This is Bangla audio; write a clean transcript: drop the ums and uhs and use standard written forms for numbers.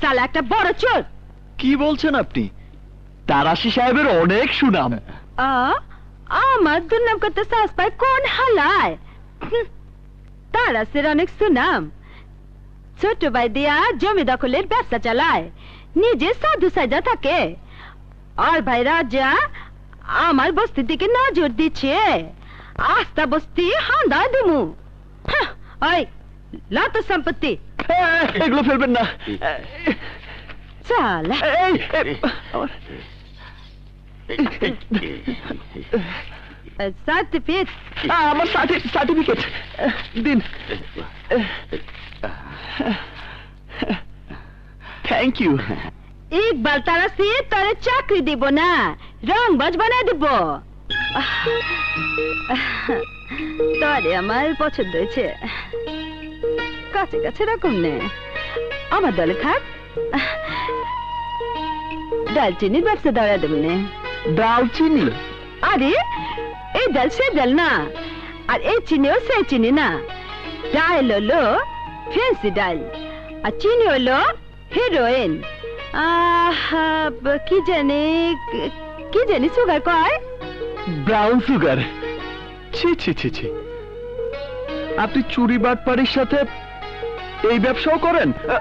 সালা একটা বড় চোর। কি বলছেন আপনি? তারাশি সাহেবের অনেক সুনাম। আমার দুর্নাম করতে সাহস পায় কোন হালায়? তারাসের অনেক সুনাম। ছোট ভাই দিয়া জমি দখলের ব্যবসা চালায়, নিজে সাধু সাজা থাকে। আর ভাই রাজা আমার বস্তি দিকে নজর দিচ্ছে। আস্তা বস্তি হান্দা দিমু। ওই লত সম্পত্তি এগুলো ফেলবেন না। চাল সার্টিফিকেট। আমার সার্টিফিকেট দিন। Thank you. ইকবাল তারাসি তোরে চাকরি দিব না, রংবাজ বানায় দিব। তোরে আমার পছন্দ হয়েছে, কাছে কাছে রকম নে, আমার দলে থাক। ডালচিনির ব্যবসা ধরা দেব নে। দালচিনি? আরে এই ডাল সে ডাল না, আর এই চিনিও সে চিনি না। ডাল হলো ফ্যান্সি ডাল, আর চিনি হলো হিরোইন। কি জানি সুগার কয়, ব্রাউন সুগার। ছি ছি ছি ছি, আপনি চুরি বাটপাড়ির সাথে এই ব্যবসাও করেন?